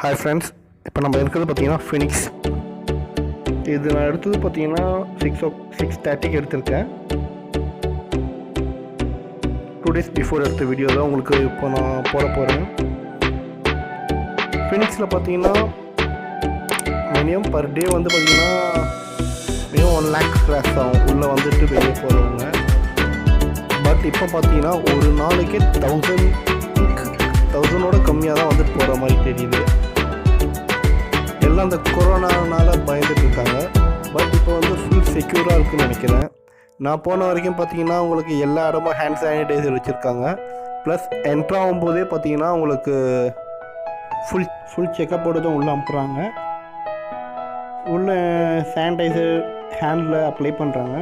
Hi friends, இப்போ நம்ம இருக்கிறது பார்த்தீங்கன்னா ஃபினிக்ஸ். இது நான் எடுத்தது பார்த்தீங்கன்னா 6:30 எடுத்திருக்கேன். 2 days பிஃபோர் எடுத்த வீடியோ தான் உங்களுக்கு இப்போ நான் போகிறேன். ஃபினிக்ஸில் பார்த்தீங்கன்னா மினிமம் பர் டே வந்து பார்த்தீங்கன்னா மினிமம் 1 lakh கிராஸ் ஆகும் உள்ளே வந்துட்டு வெளியே போகிறவங்க. பட் இப்போ பார்த்தீங்கன்னா ஒரு நாளைக்கே 1000ஓட கம்மியாக தான் வந்துட்டு போகிற மாதிரி தெரியுது. எல்லாம் அந்த கொரோனானால பயந்துட்டு இருக்காங்க. பட் இப்போ வந்து ஃபுல் செக்யூராக இருக்குதுன்னு நினைக்கிறேன். நான் போன வரைக்கும் பார்த்தீங்கன்னா உங்களுக்கு எல்லா இடமும் ஹேண்ட் சானிடைசர் வச்சுருக்காங்க. ப்ளஸ் என்ட்ரு ஆகும்போதே பார்த்தீங்கன்னா உங்களுக்கு ஃபுல் செக்கப்போடு தான் உள்ளே அனுப்புகிறாங்க. உள்ளே சானிடைசர் ஹேண்டில் அப்ளை பண்ணுறாங்க.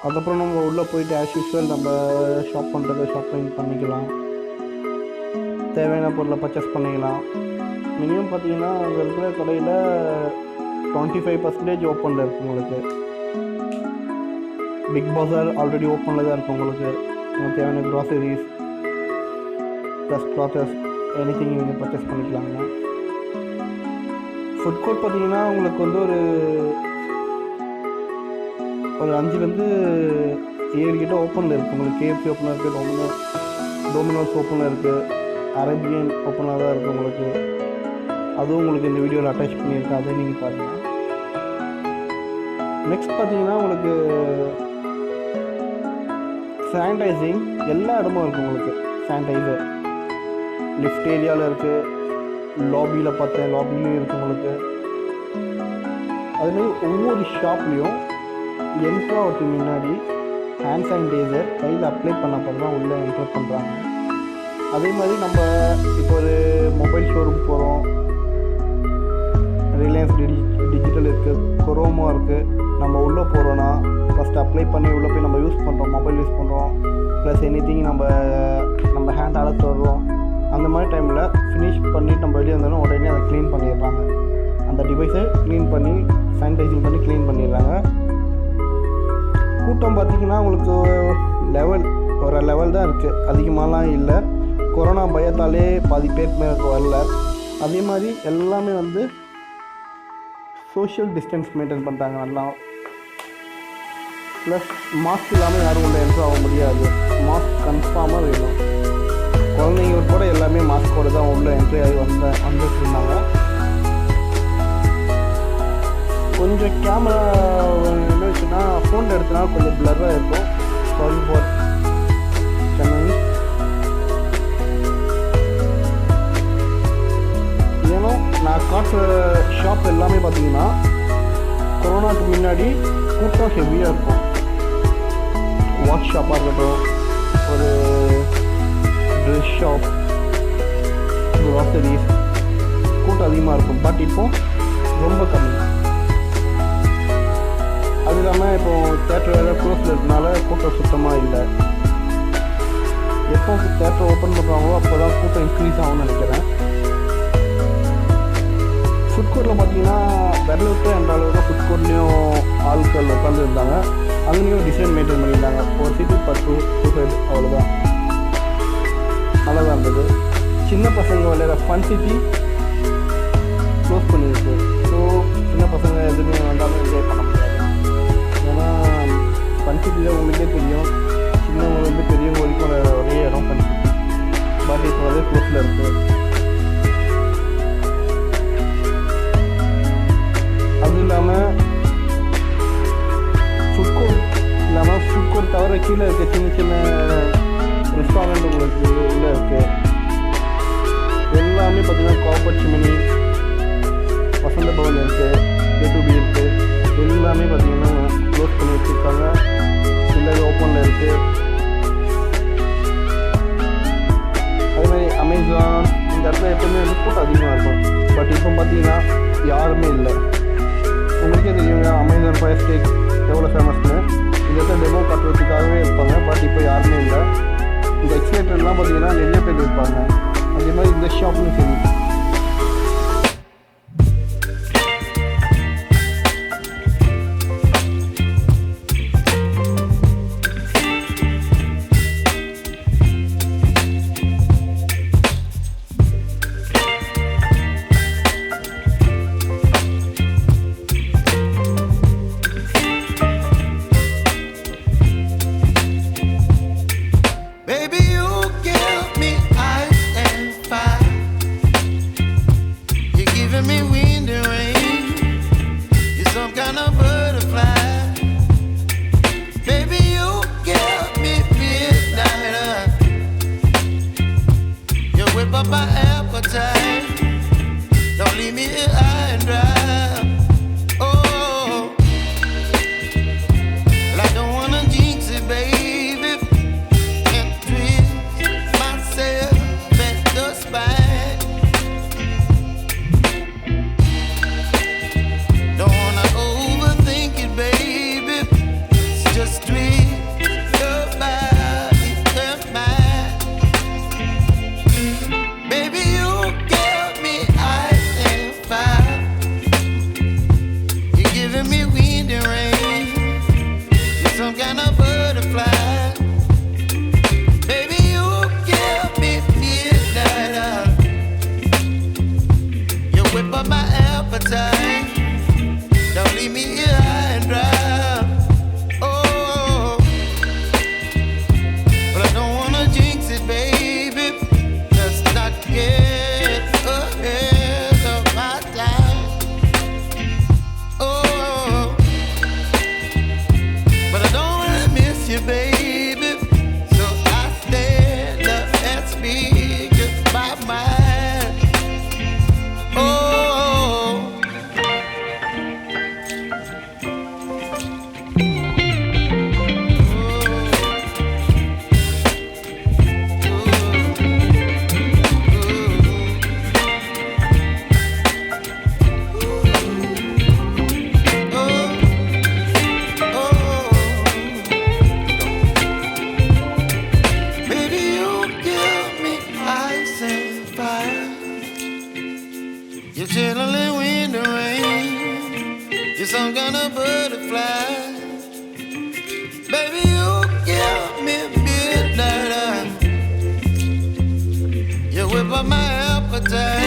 அதுக்கப்புறம் நம்ம உள்ளே போயிட்டு ஆஸ் யூஸ்வல் நம்ம ஷாப்பிங் பண்ணிக்கலாம், தேவையான பொருளை பர்ச்சேஸ் பண்ணிக்கலாம். மினிமம் பார்த்தீங்கன்னா அங்கே இருக்கிற கடையில் 25% ஓப்பனில் இருக்குது. உங்களுக்கு பிக் பஸார் ஆல்ரெடி ஓப்பனில் தான் இருக்குது. உங்களுக்கு தேவையான க்ராசரிஸ் ப்ளஸ் க்ளாத்தஸ் எனிதிங் நீங்கள் பர்ச்சேஸ் பண்ணிக்கலாங்க. ஃபுட் கோர்ட் பார்த்தீங்கன்னா உங்களுக்கு வந்து ஒரு 5-7 கிட்ட ஓப்பனில் இருக்குது. உங்களுக்கு KFC ஓப்பனாக இருக்குது, டொமினோஸ் ஓப்பனில் இருக்குது, அரேபியன் ஓப்பனாக தான் இருக்குது. உங்களுக்கு அதுவும் உங்களுக்கு இந்த வீடியோவில் அட்டாச் பண்ணியிருக்கேன், அதை நீங்கள் பாருங்கள். நெக்ஸ்ட் பார்த்தீங்கன்னா உங்களுக்கு சானிடைசிங் எல்லா இடமும் இருக்குது. உங்களுக்கு சானிடைசர் லிஃப்ட் ஏரியாவில் இருக்குது, லாபியில் பார்த்தேன், லாபிலையும் இருக்குது. உங்களுக்கு அதுமாரி ஒவ்வொரு ஷாப்லேயும் என்ட்ரு ஆகிறதுக்கு முன்னாடி ஹேண்ட் சானிடைசர் கையில் அப்ளை பண்ணப்போ தான் உள்ளே என்ட்ரு பண்ணுறாங்க. அதே மாதிரி நம்ம இப்போ ஒரு மொபைல் ஷோரூம் போகிறோம், ரிலையன்ஸ் டிஜிட்டல் இருக்குது, கொரோமோ இருக்குது, நம்ம உள்ளே போகிறோன்னா ஃபஸ்ட்டு அப்ளை பண்ணி உள்ளே போய் நம்ம யூஸ் பண்ணுறோம், மொபைல் யூஸ் பண்ணுறோம், ப்ளஸ் எனிதிங் நம்ம ஹேண்ட் அழைத்து வர்றோம். அந்த மாதிரி டைமில் ஃபினிஷ் பண்ணிவிட்டு நம்ம வெளியே வந்தாலும் உடனே அதை க்ளீன் பண்ணிடுறாங்க. அந்த டிவைஸை க்ளீன் பண்ணி சானிடைசிங் பண்ணி க்ளீன் பண்ணிடுறாங்க. கூட்டம் பார்த்திங்கன்னா உங்களுக்கு ஒரு லெவல் தான் இருக்குது, அதிகமாகலாம் இல்லை. கொரோனா பயத்தாலே பாதி பேருக்கு மேலே வரல. அதே மாதிரி எல்லாமே வந்து சோஷியல் டிஸ்டன்ஸ் மெயின்டைன் பண்ணுறாங்க நல்லா. ப்ளஸ் மாஸ்க் இல்லாமல் யாரும் உள்ள என்ட்ரு ஆக முடியாது. மாஸ்க் கன்ஃபார்மாக வேணும். குழந்தைங்க கூட எல்லாமே மாஸ்கோடு தான் உள்ளே என்ட்ரி ஆகி வந்துட்டு இருந்தாங்க. கொஞ்சம் கேமரா என்ன வச்சுன்னா ஃபோனில் எடுத்தனா கொஞ்சம் பிளராக இருக்கும். Sorry for Chennai. ஏன்னா நான் காட்டுற ஷாப் எல்லாமே பார்த்தீங்கன்னா கொரோனாவுக்கு முன்னாடி கூட்டம் ஹெவியாக இருக்கும். வாட்ச் ஷாப்பாக இருக்கட்டும், ஒரு ட்ரெஸ் ஷாப், க்ராசரிஸ், கூட்டம் அதிகமாக இருக்கும். பட் இப்போது ரொம்ப கம்மி. அது இல்லாமல் இப்போது தேட்டர் வேறு க்ளோஸில் இருக்கனால கூட்டம் சுத்தமாக இல்லை. எப்போ தேட்டர் ஓப்பன் பண்ணுறாங்களோ அப்போ தான் கூட்டம் இன்க்ரீஸ் ஆகும்னு நினைக்கிறேன். ஃபுட் கோர்ட்டில் பார்த்தீங்கன்னா விரல் விட்டு என்ற அளவுக்கு ஃபுட் கோர்ட்லேயும் ஆட்கள் உட்காந்துருந்தாங்க. அங்கேயும் டிசைன் மெயின்டைன் பண்ணியிருந்தாங்க. ஒரு சீட்டு 10 2 side அவ்வளோதான். நல்லா தான் இருந்தது. சின்ன பசங்க விளையாட ஃபன் சிட்டி க்ளோஸ் பண்ணியிருக்கு. ஸோ சின்ன பசங்க எதுவுமே வந்தாலும் என்ஜாய் பண்ண முடியாது. ஏன்னா ஃபன் சிட்டியில் உங்களுக்கே தெரியும், சின்னவங்க வந்து பெரியவங்க வரைக்கும் ஒரே இடம் ஃபன் சிட்டி. பட் இப்போ வந்து க்ளோஸில் இருக்குது. அது இல்லாமல் ஃபுட் கோர்ட் தவிர கீழே இருக்க சின்ன சின்ன ரெஸ்டாரண்ட் உங்களுக்கு உள்ளே இருக்குது. எல்லாமே பார்த்தீங்கன்னா காப்பர் சிமினி, வசந்த பவன் இருக்குது, A2B இருக்குது. எல்லாமே பார்த்தீங்கன்னா க்ளோஸ் பண்ணி வச்சுருக்காங்க. சிலது ஓப்பனில் இருக்குது. அதே மாதிரி அமேசான் இந்த இடத்துல எப்பவுமே வந்து கூட்டம் அதிகமாக இருக்கும். பட் இப்போ பார்த்தீங்கன்னா யாருமே இல்லை. உங்களுக்கே தெரியுங்க அமேசான் ஃபயர் ஸ்டிக் எவ்வளோ ஃபேமஸ்னு. இந்த இடத்துல டெமோ காட்டுறதுக்காகவே இருப்பாங்க. பட் இப்போ யாருமே இல்லை. இந்த எக்ஸ்லேட்டர்லாம் பார்த்தீங்கன்னா நிறைய பேர் இருப்பாங்க. அதே மாதிரி இந்த ஷாப்லையும் சரி. up my appetite. Don't leave me here high and dry. Oh, well, I don't wanna jinx it, baby, and twist myself at the spine. Don't wanna overthink it, baby. It's just twist your body and mine. Baby, you give me ice and fire. You're giving me wind and rain. You're some kind of butterfly. Baby, you give me midnight. You whip up my appetite. Don't leave me here high and dry. Oh, but I don't wanna jinx it, baby. Let's not get ahead of my time. Oh, but I don't wanna miss you, baby. So I stand up and speak my mind. Oh. Baby, you give me ice and fire. You're chilling wind and rain. You're some kind of butterfly. Baby, you give me midnight. You whip up my appetite.